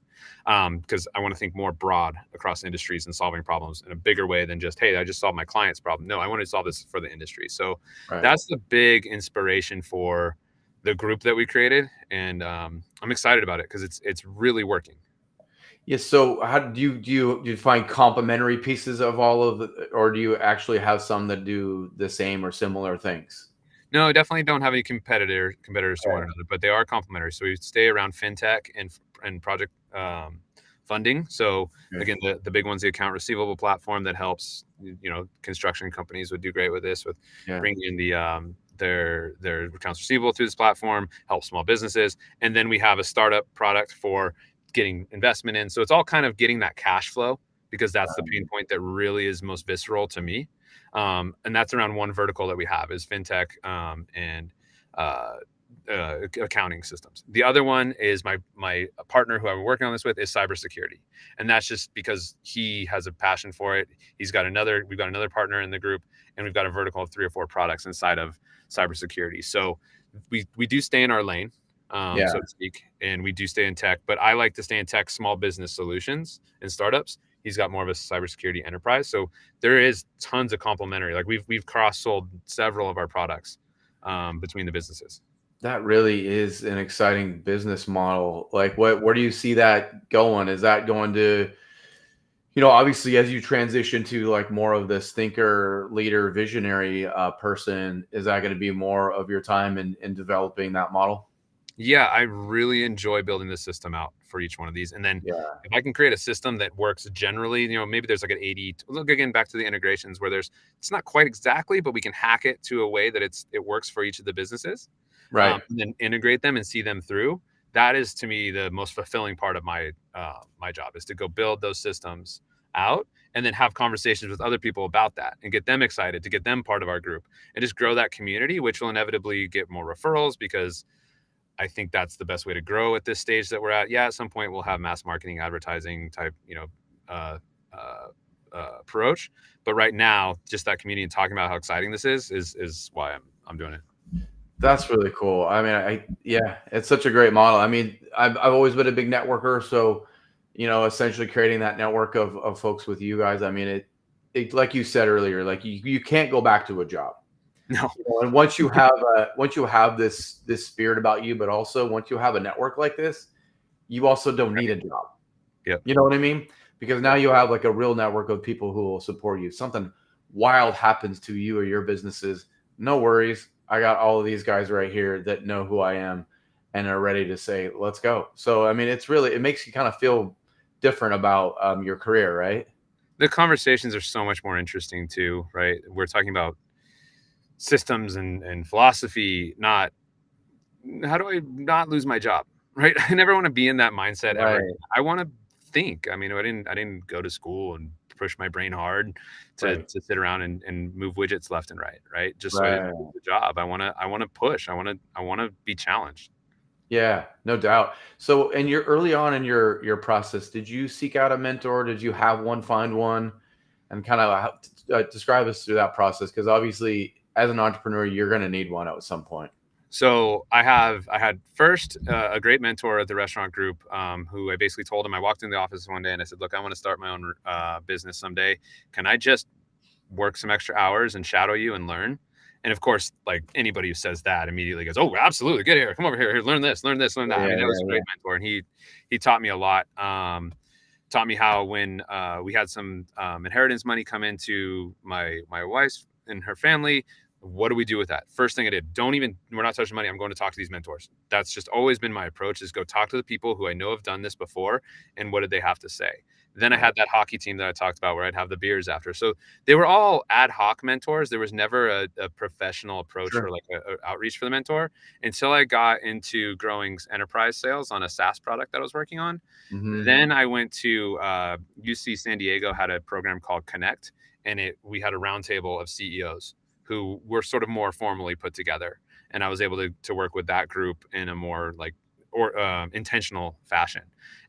Because I want to think more broad across industries and solving problems in a bigger way than just, hey, I just solved my client's problem. No, I want to solve this for the industry. So that's the big inspiration for the group that we created. And I'm excited about it because it's really working. Yeah. So how do you find complementary pieces of all of the, or do you actually have some that do the same or similar things? No, definitely don't have any competitors to one another, but they are complementary. So we stay around fintech and project funding. So again, the big one's the account receivable platform that helps, construction companies would do great with this, with bringing in the their accounts receivable through this platform, help small businesses. And then we have a startup product for getting investment in. So it's all kind of getting that cash flow because that's the pain point that really is most visceral to me. And that's around one vertical that we have is fintech and accounting systems. The other one is my partner who I'm working on this with is cybersecurity. And that's just because he has a passion for it. We've got another partner in the group and we've got a vertical of 3 or 4 products inside of cybersecurity. So we do stay in our lane, so to speak, and we do stay in tech, but I like to stay in tech, small business solutions and startups. He's got more of a cybersecurity enterprise. So there is tons of complementary. Like we've cross-sold several of our products between the businesses. That really is an exciting business model. Like where do you see that going? Is that going to, obviously as you transition to like more of this thinker, leader, visionary person, is that going to be more of your time in developing that model? Yeah, I really enjoy building the system out for each one of these. And then Yeah. if I can create a system that works generally, maybe there's like an 80, look again back to the integrations where it's not quite exactly, but we can hack it to a way that it works for each of the businesses, Right. and then integrate them and see them through. That is to me the most fulfilling part of my job, is to go build those systems out and then have conversations with other people about that and get them excited to get them part of our group and just grow that community, which will inevitably get more referrals, because I think that's the best way to grow at this stage that we're at. Yeah, at some point we'll have mass marketing, advertising type, uh, uh, approach. But right now, just that community and talking about how exciting this is why I'm doing it. That's really cool. I mean, yeah, it's such a great model. I mean, I've always been a big networker, so essentially creating that network of folks with you guys. I mean, it like you said earlier, like you can't go back to a job. No, And once you have this spirit about you, but also once you have a network like this, you also don't need a job. yep. You know what I mean? Because now you have like a real network of people who will support you. Something wild happens to you or your businesses, no worries. I got all of these guys right here that know who I am and are ready to say, let's go. So, I mean, it makes you kind of feel different about your career, right? The conversations are so much more interesting too, right? We're talking about systems and philosophy, not how do I not lose my job, right? I never want to be in that mindset ever. Right, I want to think. I mean, I didn't go to school and push my brain hard to right, to sit around and move widgets left and right? Just so I didn't right. lose the job. I want to push. I want to be challenged. Yeah, no doubt. So, and you're early on in your process, did you seek out a mentor? Did you have one, find one, and kind of describe us through that process? Because obviously, as an entrepreneur, you're going to need one at some point. So I had first a great mentor at the restaurant group, who I basically told him. I walked in the office one day and I said, "Look, I want to start my own business someday. Can I just work some extra hours and shadow you and learn?" And of course, like anybody who says that immediately goes, "Oh, absolutely, get here, come over here, learn this, learn this, learn that." I Yeah, mean, that was a yeah, great mentor, and he taught me a lot. Taught me how, when we had some inheritance money come into my wife's and her family, what do we do with that? First thing I did, we're not touching money. I'm going to talk to these mentors. That's just always been my approach, is go talk to the people who I know have done this before and what did they have to say. Then I yeah. had that hockey team that I talked about where I'd have the beers after. So they were all ad hoc mentors. There was never a professional approach or Sure. like a outreach for the mentor until I got into growing enterprise sales on a SaaS product that I was working on. Hmm. Then I went to UC San Diego, had a program called Connect, and we had a roundtable of CEOs who were sort of more formally put together, and I was able to work with that group in a more like or intentional fashion.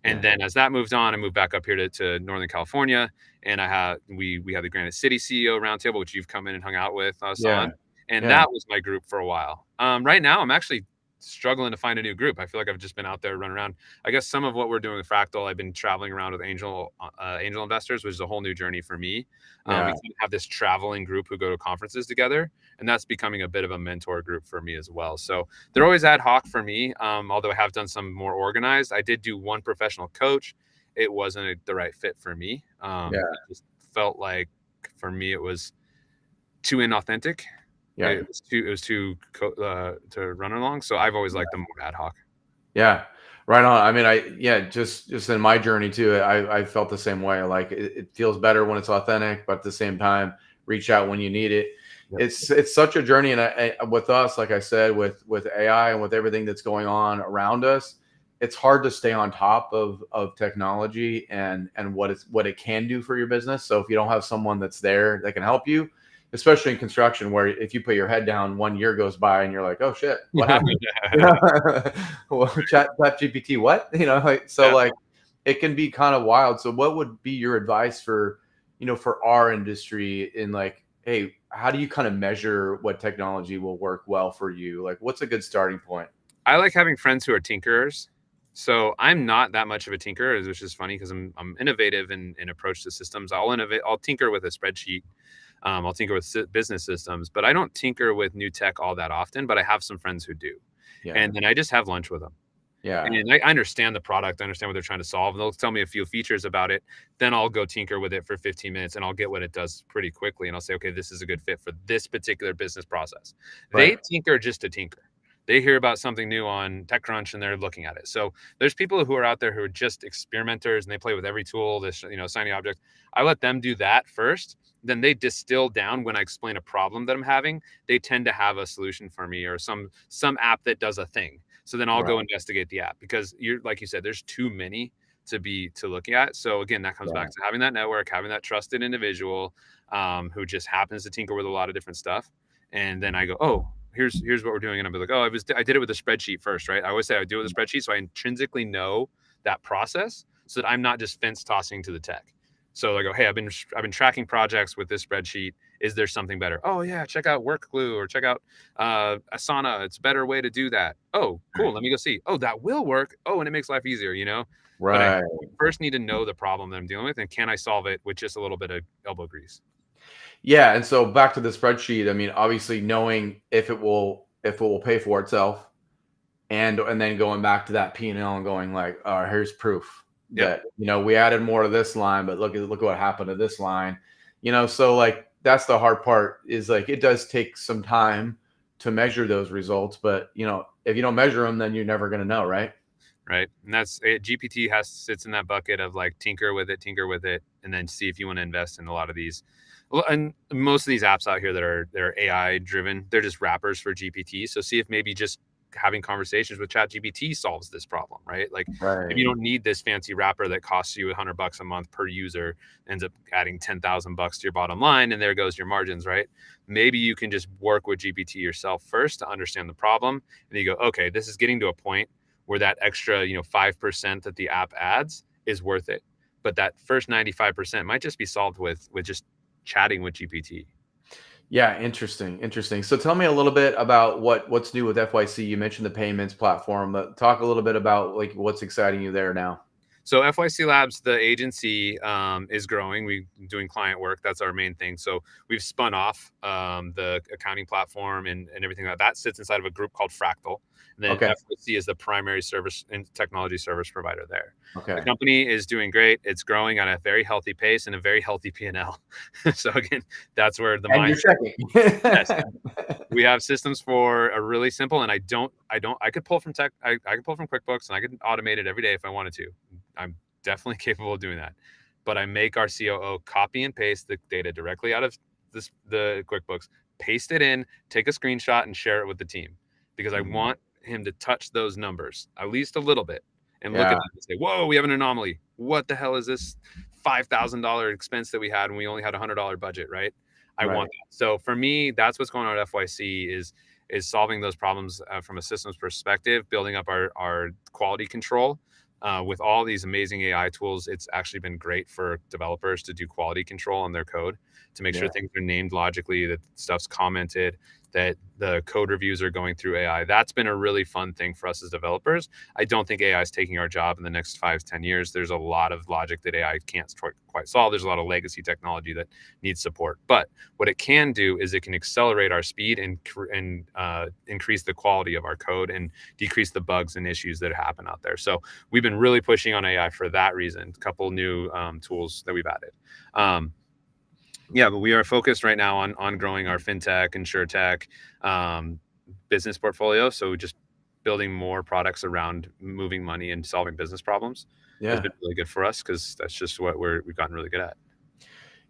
And Yeah, then as that moved on, I moved back up here to Northern California, and we had the Granite City CEO roundtable, which you've come in and hung out with us yeah, on, and yeah. that was my group for a while. Right now, I'm actually struggling to find a new group. I feel like I've just been out there running around. I guess some of what we're doing with Fractal, I've been traveling around with angel investors, which is a whole new journey for me. We Yeah. kind of have this traveling group who go to conferences together, and that's becoming a bit of a mentor group for me as well. So they're always ad hoc for me. Although I have done some more organized. I did do one professional coach. It wasn't the right fit for me. Yeah. It just felt like, for me, it was too inauthentic. Yeah. It was too to run along. So I've always liked them more ad hoc. Yeah. Right on. I mean, yeah, just in my journey too, I felt the same way. Like it feels better when it's authentic, but at the same time, reach out when you need it. Yep. It's such a journey, and with us, like I said, with AI and with everything that's going on around us, it's hard to stay on top of technology and what it can do for your business. So if you don't have someone that's there that can help you, especially in construction, where if you put your head down, 1 year goes by and you're like, oh shit, what happened? Well, chat GPT, what? Like, so Yeah. like it can be kind of wild. So what would be your advice for, for our industry in like, hey, how do you kind of measure what technology will work well for you? Like, what's a good starting point? I like having friends who are tinkerers. So I'm not that much of a tinkerer, which is funny because I'm innovative in approach to systems. I'll innovate. I'll tinker with a spreadsheet. I'll tinker with business systems, but I don't tinker with new tech all that often. But I have some friends who do, Yeah. and then I just have lunch with them. Yeah. And I understand the product, I understand what they're trying to solve. They'll tell me a few features about it. Then I'll go tinker with it for 15 minutes and I'll get what it does pretty quickly. And I'll say, okay, this is a good fit for this particular business process. Right. They tinker just to tinker. They hear about something new on TechCrunch and they're looking at it. So there's people who are out there who are just experimenters and they play with every tool, this, shiny object. I let them do that first. Then they distill down when I explain a problem that I'm having. They tend to have a solution for me or some app that does a thing. So then I'll go Right. investigate the app because you're like you said, there's too many to looking at. So again, that comes back Yeah. to having that network, having that trusted individual who just happens to tinker with a lot of different stuff. And then I go, oh, here's what we're doing, and I'll be like, oh, I did it with a spreadsheet first, right? I always say I do it with a spreadsheet, so I intrinsically know that process, so that I'm not just fence tossing to the tech. So I go, hey, I've been tracking projects with this spreadsheet. Is there something better? Oh yeah, check out Workglue or check out Asana. It's a better way to do that. Oh, cool. Let me go see. Oh, that will work. Oh, and it makes life easier, But I Right. first need to know the problem that I'm dealing with, and can I solve it with just a little bit of elbow grease? Yeah, and so back to the spreadsheet. I mean, obviously knowing if it will pay for itself, and then going back to that P&L and going like, all right, here's proof Yep. that we added more to this line, but look what happened to this line. So like that's the hard part is like it does take some time to measure those results, but if you don't measure them, then you're never going to know, right? Right. And that's it. GPT sits in that bucket of like tinker with it, and then see if you want to invest in a lot of these. Well, and most of these apps out here they're AI driven, they're just wrappers for GPT. So see if maybe just having conversations with Chat GPT solves this problem, right? Like maybe you Right. don't need this fancy wrapper that costs you $100 a month per user, ends up adding $10,000 to your bottom line, and there goes your margins, right? Maybe you can just work with GPT yourself first to understand the problem, and you go, okay, this is getting to a point where that extra 5% that the app adds is worth it, but that first 95% might just be solved with just chatting with GPT. Yeah, interesting. So tell me a little bit about what's new with FYC. You mentioned the payments platform, but talk a little bit about like what's exciting you there now. So FYC Labs, the agency, is growing. We're doing client work. That's our main thing. So we've spun off the accounting platform and everything like that sits inside of a group called Fractal. And then Okay. FYC is the primary service and technology service provider there. The Okay. company is doing great. It's growing at a very healthy pace and a very healthy P&L. So again, that's where the And you're mindset. Yes, checking. we have systems for a really simple, and I could pull from I could pull from QuickBooks and I could automate it every day if I wanted to. I'm definitely capable of doing that. But I make our COO copy and paste the data directly out of the QuickBooks, paste it in, take a screenshot and share it with the team because I Mhm. want him to touch those numbers at least a little bit and look at Yeah. them and say, whoa, we have an anomaly. What the hell is this $5,000 expense that we had when we only had $100 budget, right? I Right. want that. So for me, that's what's going on at FYC is solving those problems from a systems perspective, building up our quality control. With all these amazing AI tools, it's actually been great for developers to do quality control on their code to make sure Yeah. things are named logically, that stuff's commented, that the code reviews are going through AI. That's been a really fun thing for us as developers. I don't think AI is taking our job in the next 5 to 10 years. There's a lot of logic that AI can't quite solve. There's a lot of legacy technology that needs support. But what it can do is it can accelerate our speed and increase the quality of our code and decrease the bugs and issues that happen out there. So we've been really pushing on AI for that reason. A couple new tools that we've added. Um, yeah, but we are focused right now on growing our fintech, insurtech, business portfolio. So just building more products around moving money and solving business problems has Yeah. been really good for us because that's just what we've gotten really good at.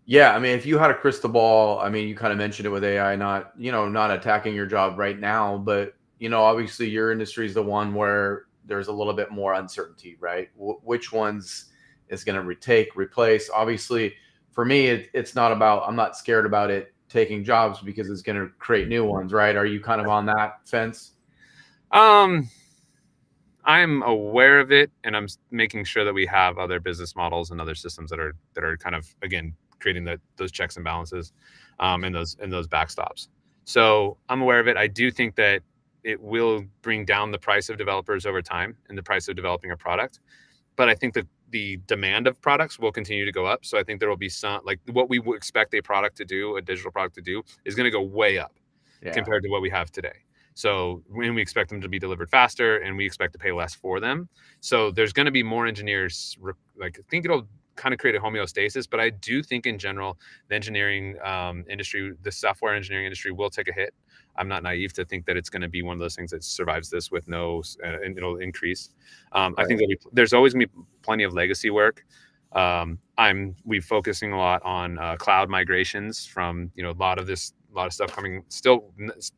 Yeah, I mean, if you had a crystal ball, I mean, you kind of mentioned it with AI, not attacking your job right now, but obviously your industry is the one where there's a little bit more uncertainty, right? Which ones is going to retake, replace? Obviously, for me, it's not about. I'm not scared about it taking jobs because it's going to create new ones, right? Are you kind of on that fence? Um, I'm aware of it, and I'm making sure that we have other business models and other systems that are kind of again creating those checks and balances, and those backstops. So I'm aware of it. I do think that it will bring down the price of developers over time and the price of developing a product. But I think that the demand of products will continue to go up. So I think there will be some like what we would expect a product to do, a digital product to do, is going to go way up Yeah. compared to what we have today. So when we expect them to be delivered faster and we expect to pay less for them. So there's going to be more engineers. Like I think kind of create a homeostasis. But I do think in general, the engineering industry, the software engineering industry will take a hit. I'm not naive to think that it's going to be one of those things that survives this with no, and it'll increase. I think there's always going to be plenty of legacy work. We're focusing a lot on cloud migrations from, a lot of stuff coming still.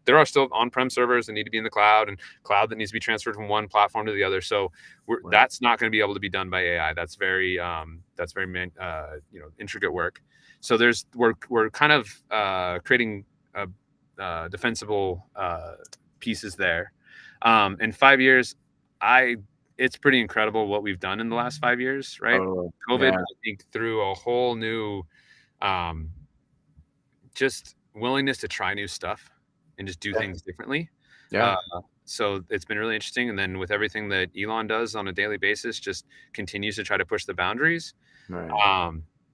There are still on-prem servers that need to be in the cloud, and cloud that needs to be transferred from one platform to the other. So that's not going to be able to be done by AI. That's very intricate work. So we're kind of creating defensible pieces there. In 5 years, it's pretty incredible what we've done in the last 5 years, right? COVID, I think, threw a whole new just willingness to try new stuff and just do things differently. So it's been really interesting. And then with everything that Elon does on a daily basis, just continues to try to push the boundaries.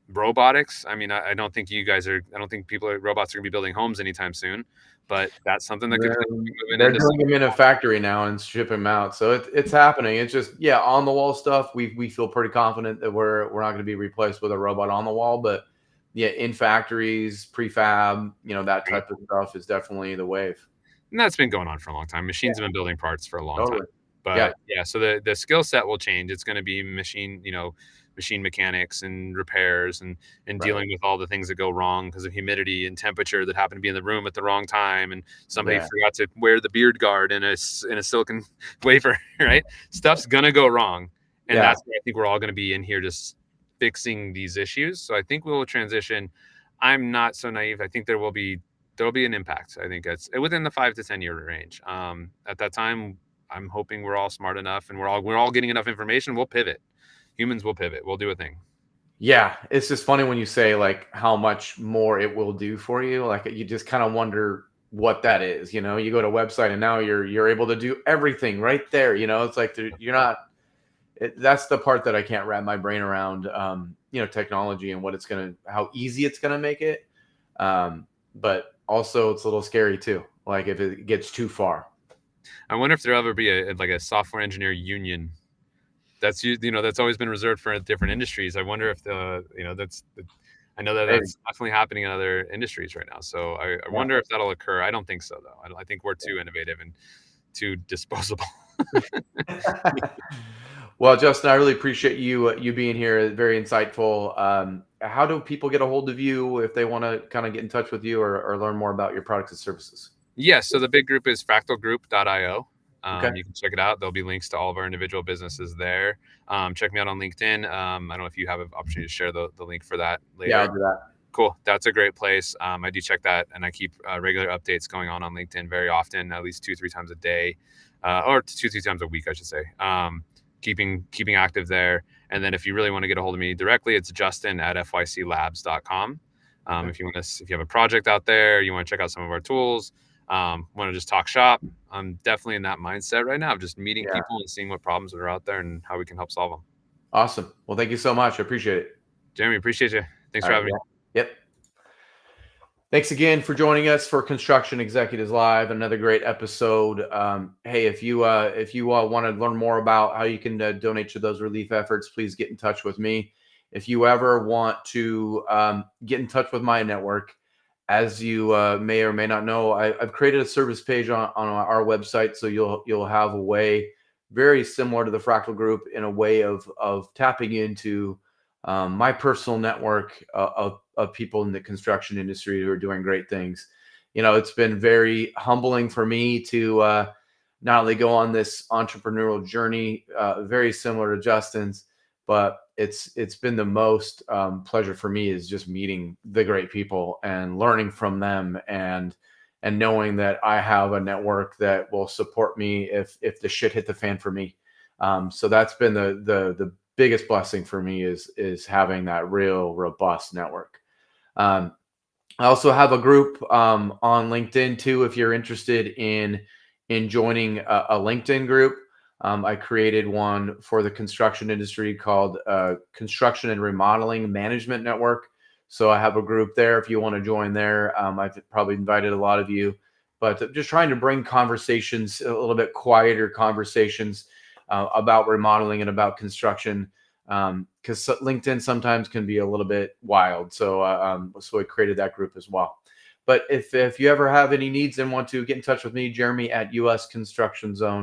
Robotics. I mean, I don't think robots are going to be building homes anytime soon, but that's something that could they're doing them in a factory now and ship them out. So it's happening. It's just, on the wall stuff. We feel pretty confident that we're not going to be replaced with a robot on the wall, but in factories, prefab, that type of stuff is definitely the wave. And that's been going on for a long time. Machines have been building parts for a long time. But so the skill set will change. It's going to be machine mechanics and repairs and dealing with all the things that go wrong because of humidity and temperature that happen to be in the room at the wrong time, and somebody forgot to wear the beard guard in a silicon wafer, right? Stuff's gonna go wrong, and that's where I think we're all going to be in here just fixing these issues. So I think we will transition. I'm not so naive. I think there'll be an impact. I think it's within the 5 to 10 year range. At that time, I'm hoping we're all smart enough and we're all getting enough information. We'll pivot. Humans will pivot. We'll do a thing. Yeah, it's just funny when you say like how much more it will do for you. Like you just kind of wonder what that is. You go to a website and now you're able to do everything right there. It's like you're not. That's the part that I can't wrap my brain around. Technology and how easy it's gonna make it. But also it's a little scary too. Like if it gets too far. I wonder if there'll ever be a software engineer union. That's always been reserved for different industries. I wonder if I know that's definitely happening in other industries right now. So I wonder if that'll occur. I don't think so though. I think we're too innovative and too disposable. Well, Justin, I really appreciate you being here. Very insightful. How do people get a hold of you if they want to kind of get in touch with you or learn more about your products and services? Yes. So the big group is fractalgroup.io. You can check it out. There'll be links to all of our individual businesses there. Check me out on LinkedIn. I don't know if you have an opportunity to share the link for that later. Yeah, I'll do that. Cool. That's a great place. I do check that, and I keep regular updates going on LinkedIn very often, at least 2-3 times a day, or 2-3 times a week, I should say. Keeping active there. And then if you really want to get a hold of me directly, it's justin@fyclabs.com. If you have a project out there, you want to check out some of our tools, want to just talk shop, I'm definitely in that mindset right now of just meeting people and seeing what problems are out there and how we can help solve them. Awesome. Well, thank you so much. I appreciate it. Jeremy, appreciate you. Thanks for having me. Yep. Thanks again for joining us for Construction Executives Live. Another great episode. Hey, if you want to learn more about how you can donate to those relief efforts, please get in touch with me. If you ever want to get in touch with my network, as you may or may not know, I've created a service page on our website, so you'll have a way very similar to the Fractal Group in a way of tapping into my personal network of people in the construction industry who are doing great things. It's been very humbling for me to not only go on this entrepreneurial journey, very similar to Justin's, but it's been the most pleasure for me is just meeting the great people and learning from them and knowing that I have a network that will support me if the shit hit the fan for me. So that's been the biggest blessing for me is having that real robust network. I also have a group on LinkedIn too. If you're interested in joining a LinkedIn group, I created one for the construction industry called Construction and Remodeling Management Network. So I have a group there if you want to join there. I've probably invited a lot of you, but just trying to bring conversations, a little bit quieter conversations about remodeling and about construction because LinkedIn sometimes can be a little bit wild. So I created that group as well. But if you ever have any needs and want to get in touch with me, Jeremy at US Construction Zone.